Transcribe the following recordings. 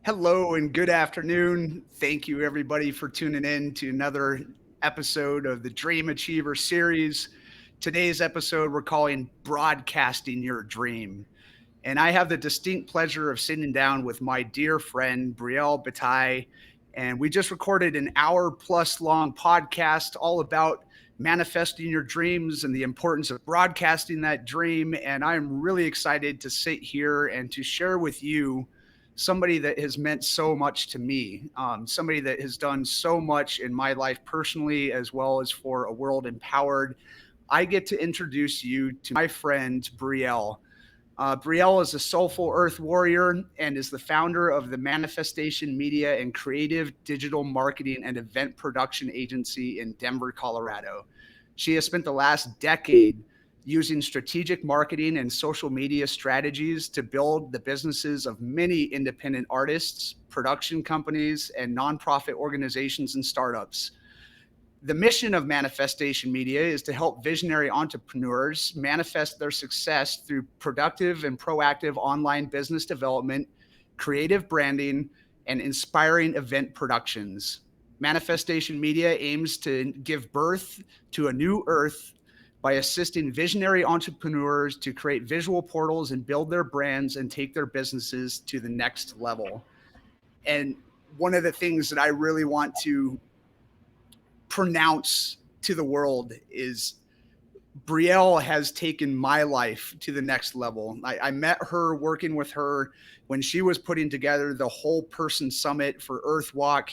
Hello and good afternoon. Thank you, everybody, for tuning in to another episode of the Dream Achiever series. Today's episode we're calling Broadcasting Your Dream. And I have the distinct pleasure of sitting down with my dear friend, Brielle Bataille. And we just recorded an hour plus long podcast all about manifesting your dreams and the importance of broadcasting that dream. And I'm really excited to sit here and to share with you somebody that has meant so much to me, somebody that has done so much in my life personally, as well as for a world empowered. I get to introduce you to my friend, Brielle. Brielle is a soulful earth warrior and is the founder of the Manifestation Media and Creative Digital Marketing and Event Production Agency in Denver, Colorado. She has spent the last decade using strategic marketing and social media strategies to build the businesses of many independent artists, production companies, and nonprofit organizations and startups. The mission of Manifestation Media is to help visionary entrepreneurs manifest their success through productive and proactive online business development, creative branding, and inspiring event productions. Manifestation Media aims to give birth to a new earth by assisting visionary entrepreneurs to create visual portals and build their brands and take their businesses to the next level. And one of the things that I really want to pronounce to the world is Brielle has taken my life to the next level. I met her working with her when she was putting together the Whole Person Summit for Earthwalk.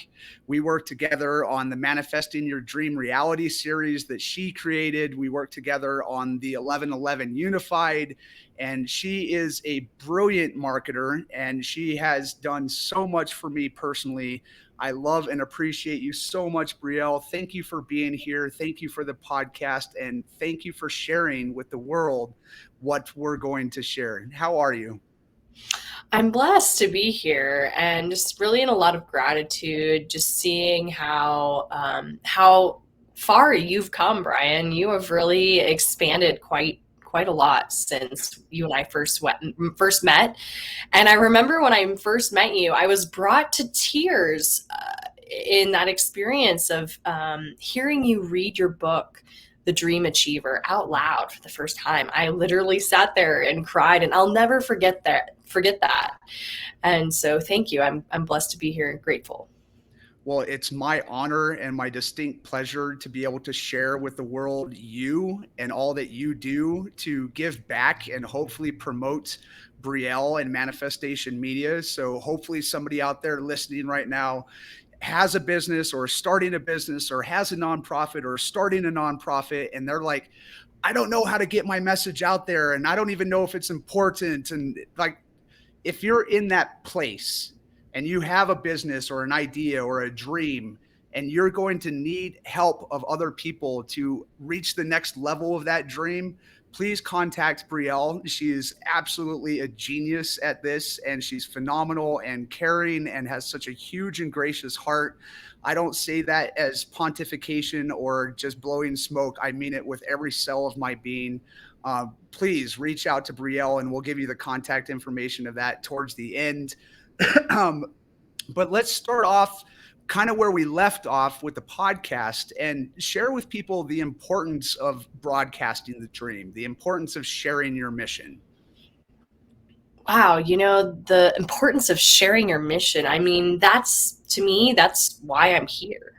We worked together on the Manifesting Your Dream reality series that she created. We worked together on the 1111 Unified, and she is a brilliant marketer, and she has done so much for me personally. I love and appreciate you so much, Brielle. Thank you for being here. Thank you for the podcast. And thank you for sharing with the world what we're going to share. How are you? I'm blessed to be here and just really in a lot of gratitude, just seeing how far you've come, Brian. You have really expanded quite a lot since you and I first met. And I remember when I first met you, I was brought to tears in that experience of hearing you read your book, The Dream Achiever, out loud for the first time. I literally sat there and cried, and I'll never forget that. And so thank you. I'm blessed to be here and grateful. Well, it's my honor and my distinct pleasure to be able to share with the world you and all that you do to give back and hopefully promote Brielle and Manifestation Media. So hopefully somebody out there listening right now has a business or starting a business or has a nonprofit or starting a nonprofit, and they're like, I don't know how to get my message out there, and I don't even know if it's important. And like, if you're in that place and you have a business or an idea or a dream, and you're going to need help of other people to reach the next level of that dream, please contact Brielle. She is absolutely a genius at this, and she's phenomenal and caring and has such a huge and gracious heart. I don't say that as pontification or just blowing smoke. I mean it with every cell of my being. Please reach out to Brielle, and we'll give you the contact information of that towards the end. But let's start off kind of where we left off with the podcast and share with people the importance of broadcasting the dream, the importance of sharing your mission. Wow, the importance of sharing your mission. I mean, to me, that's why I'm here.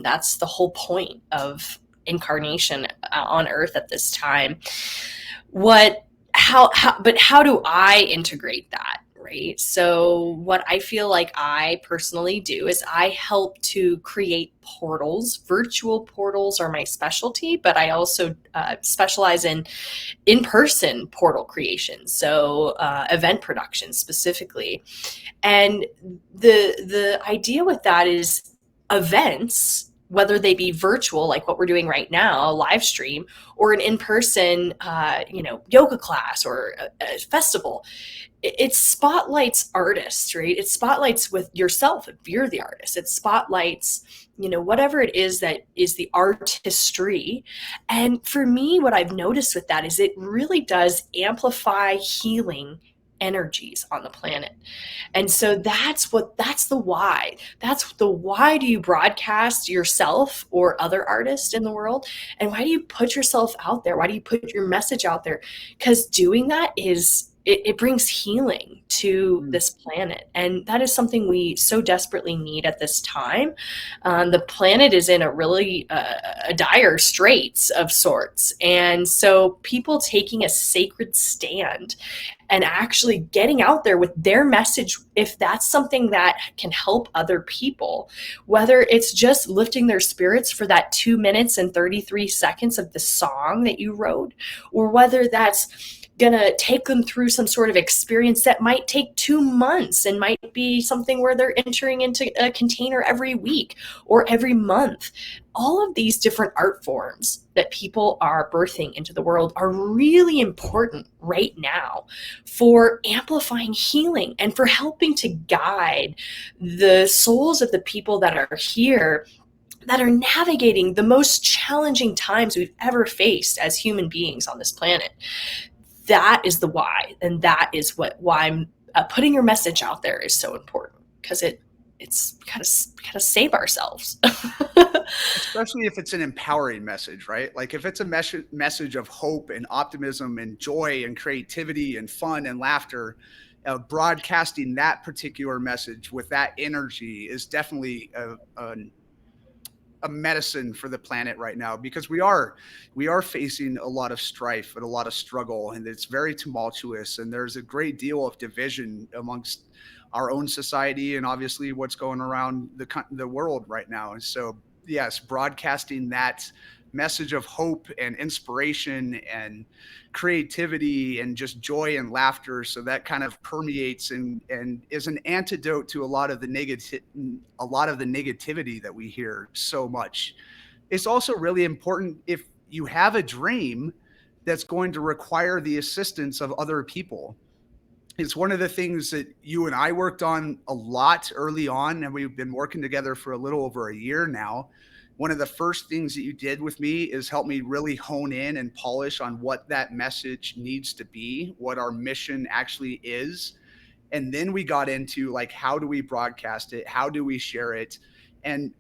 That's the whole point of incarnation on Earth at this time. But how do I integrate that? Right. So what I feel like I personally do is I help to create portals. Virtual portals are my specialty, but I also specialize in in-person portal creation. So event production specifically. And the idea with that is events, whether they be virtual, like what we're doing right now, a live stream, or an in-person, yoga class or a festival. It spotlights artists, right? It spotlights with yourself if you're the artist. It spotlights, whatever it is that is the artistry. And for me, what I've noticed with that is it really does amplify healing energies on the planet. And so that's the why. That's the why do you broadcast yourself or other artists in the world? And why do you put yourself out there? Why do you put your message out there? Because doing that it brings healing to this planet. And that is something we so desperately need at this time. The planet is in a really a dire straits of sorts. And so people taking a sacred stand and actually getting out there with their message, if that's something that can help other people, whether it's just lifting their spirits for that 2 minutes and 33 seconds of the song that you wrote, or whether that's going to take them through some sort of experience that might take 2 months and might be something where they're entering into a container every week or every month. All of these different art forms that people are birthing into the world are really important right now for amplifying healing and for helping to guide the souls of the people that are here, that are navigating the most challenging times we've ever faced as human beings on this planet. That is the why, and that is why I'm putting your message out there is so important, because it's kind of save ourselves. Especially if it's an empowering message, right? Like if it's a message of hope and optimism and joy and creativity and fun and laughter, broadcasting that particular message with that energy is definitely a medicine for the planet right now, because we are facing a lot of strife and a lot of struggle, and it's very tumultuous, and there's a great deal of division amongst our own society and obviously what's going around the world right now. And so yes, broadcasting that message of hope and inspiration and creativity and just joy and laughter, so that kind of permeates and is an antidote to a lot of the negativity that we hear so much. It's also really important, if you have a dream that's going to require the assistance of other people. It's one of the things that you and I worked on a lot early on, and we've been working together for a little over a year now. One of the first things that you did with me is help me really hone in and polish on what that message needs to be, what our mission actually is. And then we got into like, how do we broadcast it? How do we share it? And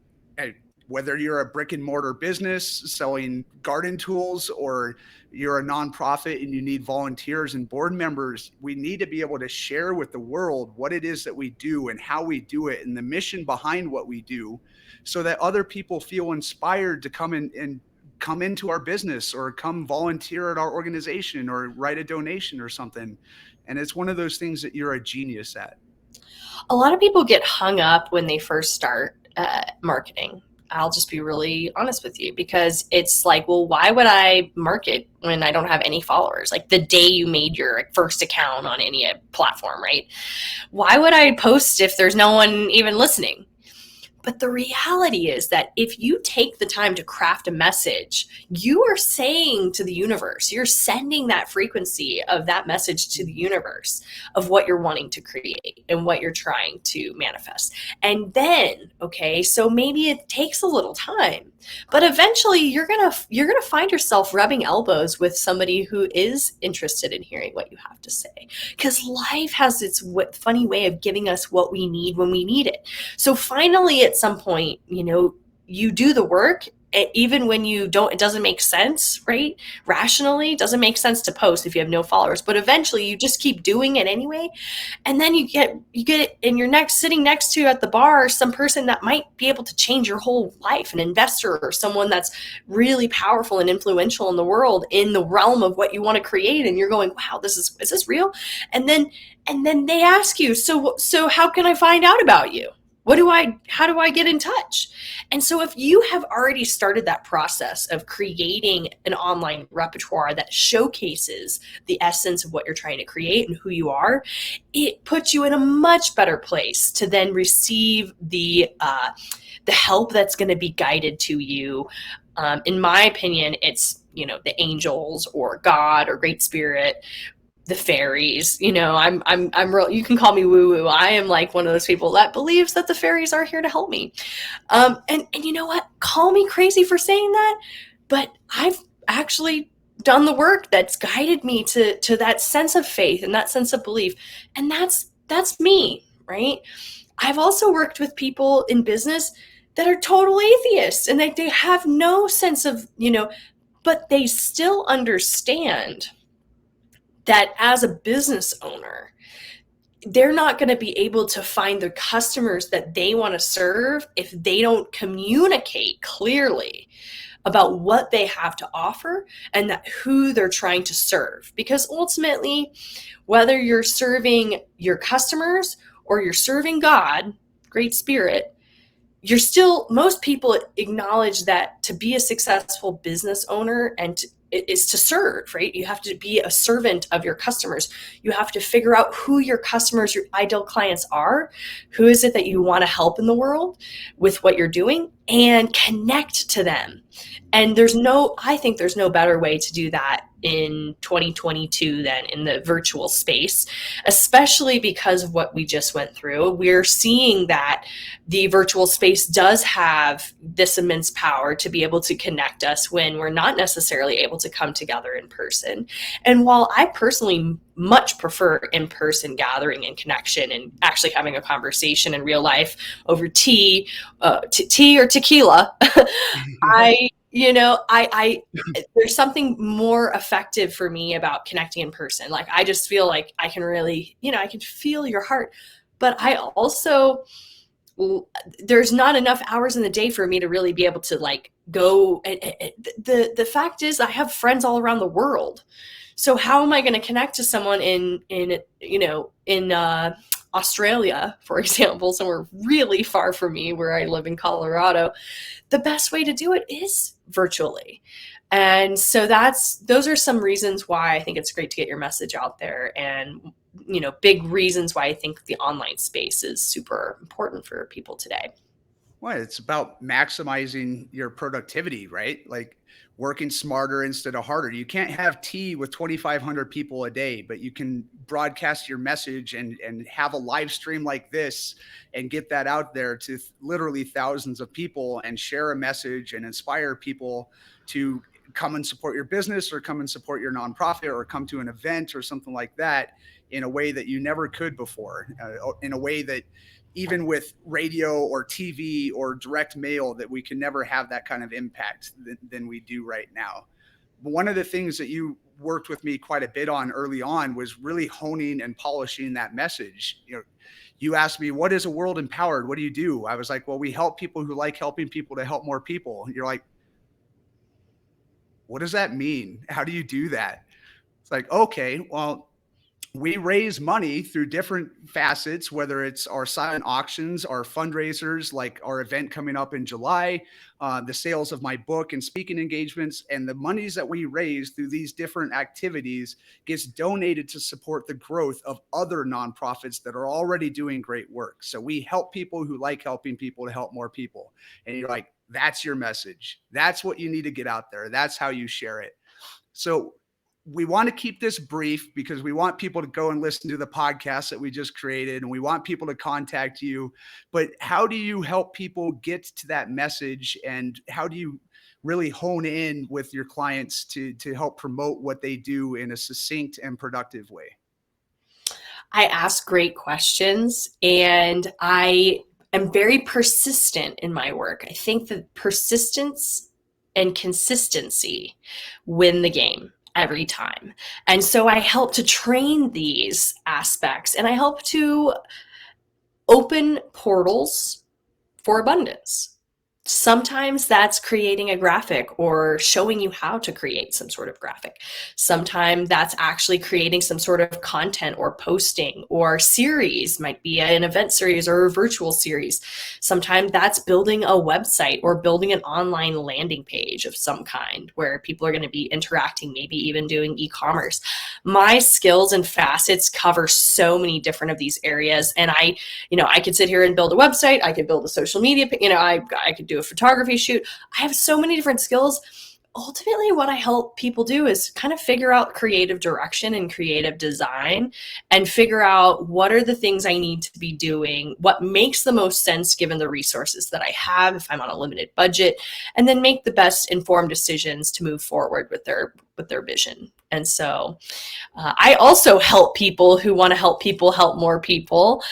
whether you're a brick and mortar business selling garden tools, or you're a nonprofit and you need volunteers and board members, we need to be able to share with the world what it is that we do and how we do it and the mission behind what we do, so that other people feel inspired to come in and come into our business or come volunteer at our organization or write a donation or something. And it's one of those things that you're a genius at. A lot of people get hung up when they first start marketing. I'll just be really honest with you, because it's like, well, why would I market when I don't have any followers? Like the day you made your first account on any platform, right? Why would I post if there's no one even listening? But the reality is that if you take the time to craft a message, you are saying to the universe, you're sending that frequency of that message to the universe of what you're wanting to create and what you're trying to manifest. And then, okay, so maybe it takes a little time, but eventually you're gonna find yourself rubbing elbows with somebody who is interested in hearing what you have to say, because life has its funny way of giving us what we need when we need it. So finally, at some point, you do the work, even when you don't, it doesn't make sense, right? Rationally, it doesn't make sense to post if you have no followers, but eventually you just keep doing it anyway. And then you get it, and you're sitting next to at the bar, some person that might be able to change your whole life, an investor or someone that's really powerful and influential in the world in the realm of what you want to create. And you're going, wow, is this real? And then they ask you, so how can I find out about you? How do I get in touch? And so if you have already started that process of creating an online repertoire that showcases the essence of what you're trying to create and who you are, it puts you in a much better place to then receive the help that's going to be guided to you. In my opinion, it's, the angels or God or Great Spirit, the fairies. I'm real, you can call me woo woo. I am like one of those people that believes that the fairies are here to help me. And you know what? Call me crazy for saying that, but I've actually done the work that's guided me to that sense of faith and that sense of belief. And that's me, right? I've also worked with people in business that are total atheists and they have no sense of, but they still understand that as a business owner, they're not going to be able to find the customers that they want to serve if they don't communicate clearly about what they have to offer and that who they're trying to serve. Because ultimately, whether you're serving your customers or you're serving God, Great Spirit, most people acknowledge that to be a successful business owner is to serve, right? You have to be a servant of your customers. You have to figure out who your customers, your ideal clients are. Who is it that you want to help in the world with what you're doing, and connect to them. And I think there's no better way to do that in 2022 than in the virtual space, especially because of what we just went through. We're seeing that the virtual space does have this immense power to be able to connect us when we're not necessarily able to come together in person. And while I personally much prefer in-person gathering and connection and actually having a conversation in real life over tea or tequila, I there's something more effective for me about connecting in person. Like, I just feel like I can really, I can feel your heart. But I also, there's not enough hours in the day for me to really be able to go. The fact is, I have friends all around the world. So how am I going to connect to someone in Australia, for example, somewhere really far from me where I live in Colorado? The best way to do it is virtually. And so those are some reasons why I think it's great to get your message out there, and, big reasons why I think the online space is super important for people today. Well, it's about maximizing your productivity, right? Like working smarter instead of harder. You can't have tea with 2,500 people a day, but you can broadcast your message and have a live stream like this and get that out there to literally thousands of people and share a message and inspire people to come and support your business or come and support your nonprofit or come to an event or something like that in a way that you never could before, in a way that even with radio or TV or direct mail, that we can never have that kind of impact than we do right now. But one of the things that you worked with me quite a bit on early on was really honing and polishing that message. You asked me, what is a world empowered? What do you do? I was like, well, we help people who like helping people to help more people. You're like, what does that mean? How do you do that? It's like, okay, well, we raise money through different facets, whether it's our silent auctions, our fundraisers, like our event coming up in July, the sales of my book and speaking engagements, and the monies that we raise through these different activities gets donated to support the growth of other nonprofits that are already doing great work. So we help people who like helping people to help more people. And you're like, that's your message. That's what you need to get out there. That's how you share it. So we want to keep this brief because we want people to go and listen to the podcast that we just created, and we want people to contact you. But how do you help people get to that message, and how do you really hone in with your clients to help promote what they do in a succinct and productive way? I ask great questions, and I am very persistent in my work. I think that persistence and consistency win the game every time. And so I help to train these aspects, and I help to open portals for abundance. Sometimes that's creating a graphic or showing you how to create some sort of graphic. Sometimes that's actually creating some sort of content or posting or series, might be an event series or a virtual series. Sometimes that's building a website or building an online landing page of some kind where people are going to be interacting, maybe even doing e-commerce. My skills and facets cover so many different of these areas. And I could sit here and build a website. I could build a social media, I could do a photography shoot. I have so many different skills, ultimately what I help people do is kind of figure out creative direction and creative design and figure out what are the things I need to be doing, what makes the most sense given the resources that I have if I'm on a limited budget, and then make the best informed decisions to move forward with their vision. And so I also help people who want to help more people.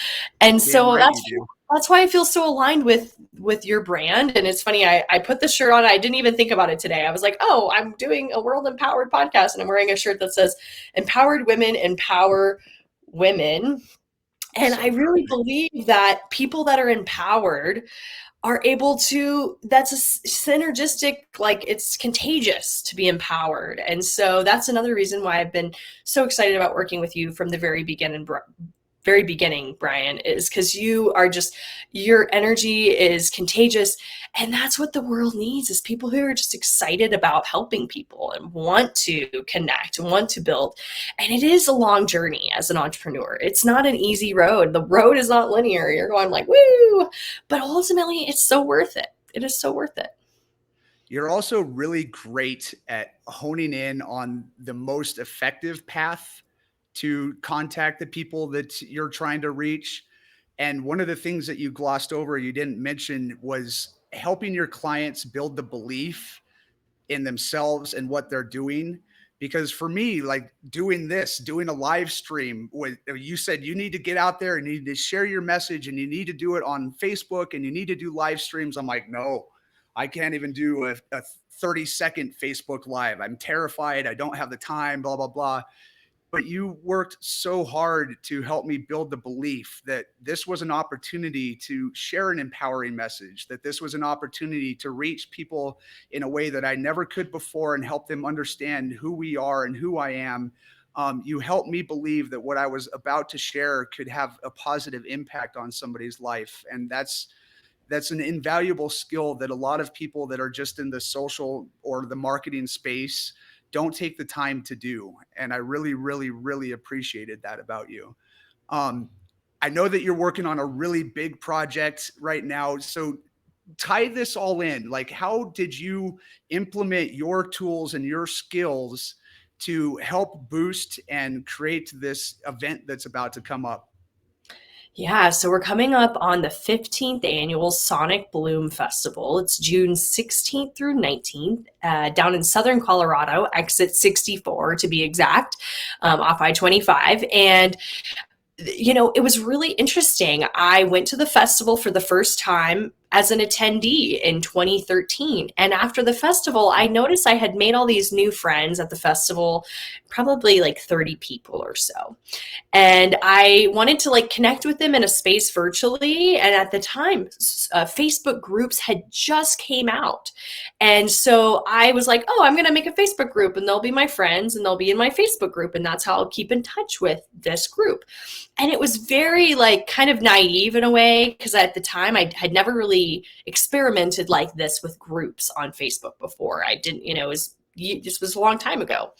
And Damn so right you do. that's why I feel so aligned with your brand. And it's funny, I put this shirt on. I didn't even think about it today. I was like, oh, I'm doing a World Empowered podcast, and I'm wearing a shirt that says "Empowered Women Empower Women." And So I really perfect. believe that people that are empowered are able to, that's a synergistic, like it's contagious to be empowered. And so that's another reason why I've been so excited about working with you from the very beginning, Brian, is because you are just, your energy is contagious. And that's what the world needs, is people who are just excited about helping people and want to connect and want to build. And it is a long journey as an entrepreneur. It's not an easy road. The road is not linear. You're going like, woo, but ultimately it's so worth it. It is so worth it. You're also really great at honing in on the most effective path to contact the people that you're trying to reach. And one of the things that you glossed over, you didn't mention, was helping your clients build the belief in themselves and what they're doing. Because for me, like doing a live stream, with you said you need to get out there and you need to share your message and you need to do it on Facebook and you need to do live streams. I'm like, no, I can't even do a 30-second Facebook live. I'm terrified. I don't have the time, blah, blah, blah. But you worked so hard to help me build the belief that this was an opportunity to share an empowering message, that this was an opportunity to reach people in a way that I never could before and help them understand who we are and who I am. You helped me believe that what I was about to share could have a positive impact on somebody's life. And that's an invaluable skill that a lot of people that are just in the social or the marketing space don't take the time to do. And I really, really, really appreciated that about you. Um, I know that you're working on a really big project right now. So tie this all in. Like, how did you implement your tools and your skills to help boost and create this event that's about to come up? Yeah, so we're coming up on the 15th annual Sonic Bloom Festival. It's June 16th through 19th, down in southern Colorado, exit 64 to be exact, off I-25. And it was really interesting. I went to the festival for the first time as an attendee in 2013. And after the festival, I noticed I had made all these new friends at the festival, probably like 30 people or so. And I wanted to like connect with them in a space virtually. And at the time, Facebook groups had just came out. And so I was like, oh, I'm going to make a Facebook group and they'll be my friends and they'll be in my Facebook group. And that's how I'll keep in touch with this group. And it was very like kind of naive in a way, because at the time I had never really experimented like this with groups on Facebook before. I didn't, this was a long time ago.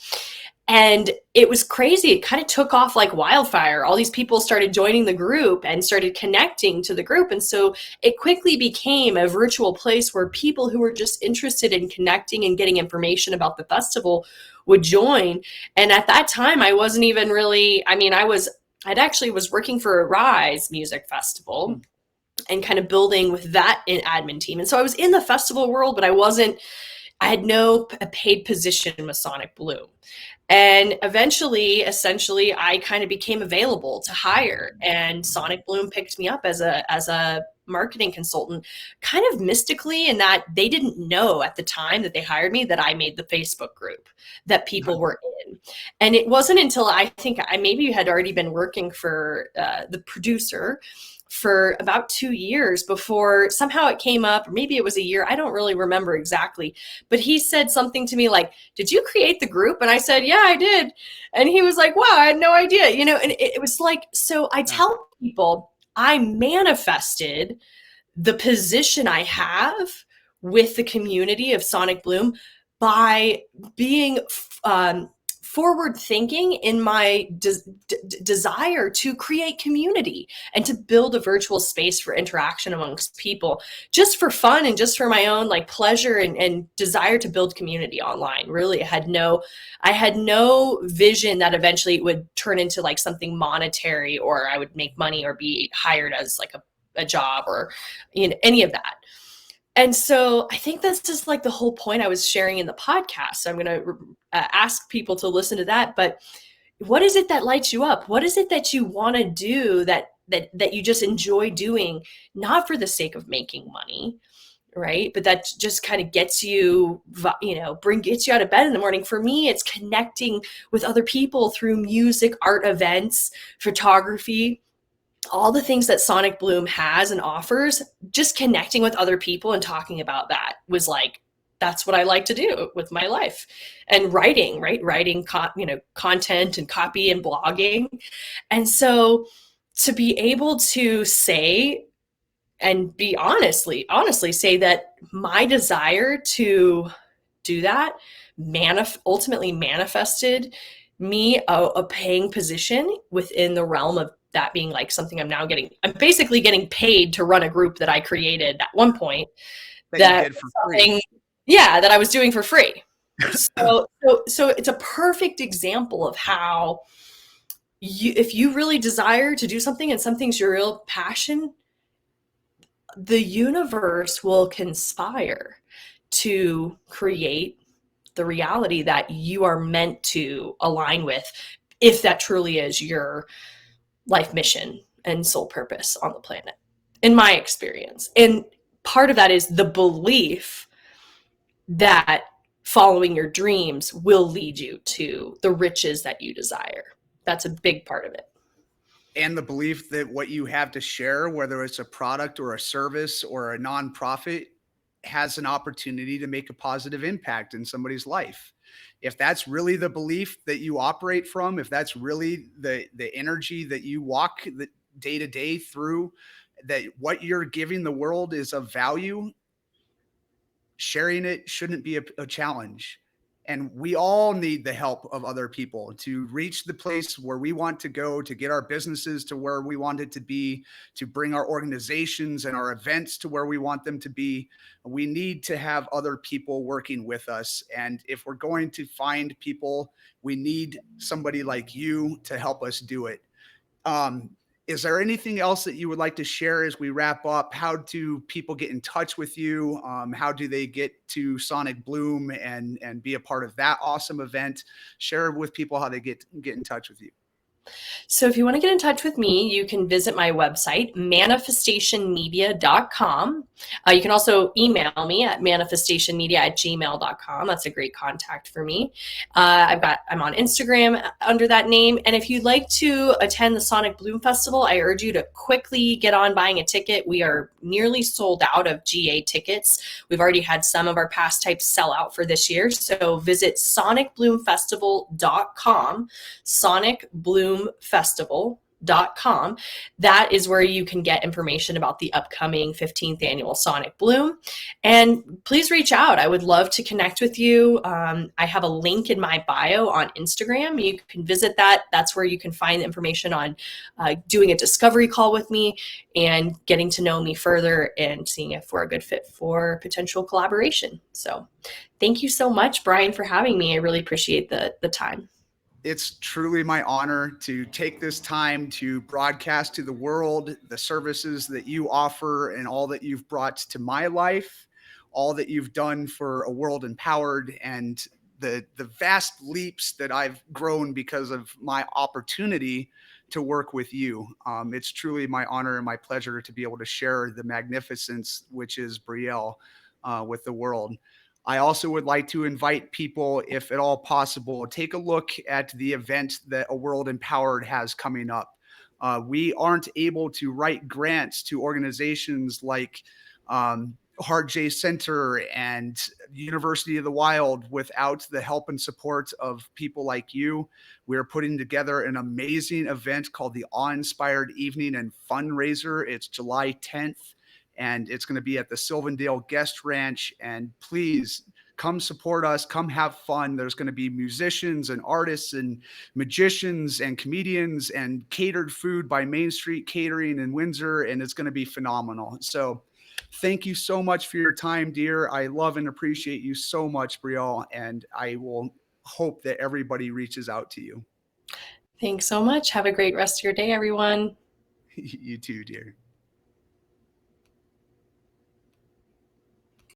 And it was crazy. It kind of took off like wildfire. All these people started joining the group and started connecting to the group. And so it quickly became a virtual place where people who were just interested in connecting and getting information about the festival would join. And at that time, I wasn't even really, I'd actually was working for a Rise music festival and kind of building with that admin team. And so I was in the festival world, but I had no paid position with Sonic Bloom. And eventually, essentially, I kind of became available to hire, and Sonic Bloom picked me up as a marketing consultant, kind of mystically, in that they didn't know at the time that they hired me that I made the Facebook group that people were in. And it wasn't until I think I maybe had already been working for the producer for about 2 years before somehow it came up, or maybe it was a year. I don't really remember exactly, but he said something to me like, did you create the group? And I said, yeah, I did. And he was like, wow, I had no idea, and it was like, so I tell people I manifested the position I have with the community of Sonic Bloom by being forward thinking in my desire to create community and to build a virtual space for interaction amongst people, just for fun and just for my own like pleasure and desire to build community online. Really, I had no vision that eventually it would turn into like something monetary, or I would make money or be hired as like a job, or any of that. And so I think that's just like the whole point I was sharing in the podcast. So I'm going to ask people to listen to that. But what is it that lights you up? What is it that you want to do that you just enjoy doing, not for the sake of making money, right? But that just kind of gets you, gets you out of bed in the morning. For me, it's connecting with other people through music, art events, photography, all the things that Sonic Bloom has and offers. Just connecting with other people and talking about that was like, that's what I like to do with my life. And writing, right? Writing, content and copy and blogging. And so to be able to say, and be honestly say that my desire to do that ultimately manifested me a paying position within the realm of that being like something I'm basically getting paid to run a group that I created at one point that you did for free. Yeah, that I was doing for free. So it's a perfect example of how if you really desire to do something and something's your real passion, the universe will conspire to create the reality that you are meant to align with, if that truly is your life mission and sole purpose on the planet, in my experience. And part of that is the belief that following your dreams will lead you to the riches that you desire. That's a big part of it. And the belief that what you have to share, whether it's a product or a service or a nonprofit, has an opportunity to make a positive impact in somebody's life. If that's really the belief that you operate from, if that's really the energy that you walk the day to day through, that what you're giving the world is of value, sharing it shouldn't be a challenge. And we all need the help of other people to reach the place where we want to go, to get our businesses to where we want it to be, to bring our organizations and our events to where we want them to be. We need to have other people working with us. And if we're going to find people, we need somebody like you to help us do it. Um, is there anything else that you would like to share as we wrap up? How do people get in touch with you? How do they get to Sonic Bloom and be a part of that awesome event? Share with people how they get in touch with you. So if you want to get in touch with me, you can visit my website, manifestationmedia.com. You can also email me at manifestationmedia@gmail.com. That's a great contact for me. I'm on Instagram under that name. And if you'd like to attend the Sonic Bloom Festival, I urge you to quickly get on buying a ticket. We are nearly sold out of GA tickets. We've already had some of our past types sell out for this year. So visit sonicbloomfestival.com, sonicbloomfestival.com. That is where you can get information about the upcoming 15th annual Sonic Bloom. And please reach out. I would love to connect with you. I have a link in my bio on Instagram. You can visit that. That's where you can find information on doing a discovery call with me and getting to know me further and seeing if we're a good fit for potential collaboration. So thank you so much, Brian, for having me. I really appreciate the time. It's truly my honor to take this time to broadcast to the world the services that you offer and all that you've brought to my life, all that you've done for a world empowered, and the vast leaps that I've grown because of my opportunity to work with you. It's truly my honor and my pleasure to be able to share the magnificence, which is Brielle, with the world. I also would like to invite people, if at all possible, take a look at the event that A World Empowered has coming up. We aren't able to write grants to organizations like Hart J Center and University of the Wild without the help and support of people like you. We're putting together an amazing event called the Awe-Inspired Evening and Fundraiser. It's July 10th. And it's going to be at the Sylvandale Guest Ranch. And please come support us, come have fun. There's going to be musicians and artists and magicians and comedians and catered food by Main Street Catering in Windsor, and it's going to be phenomenal. So thank you so much for your time, dear. I love and appreciate you so much, Brielle, and I will hope that everybody reaches out to you. Thanks so much. Have a great rest of your day, everyone. You too, dear.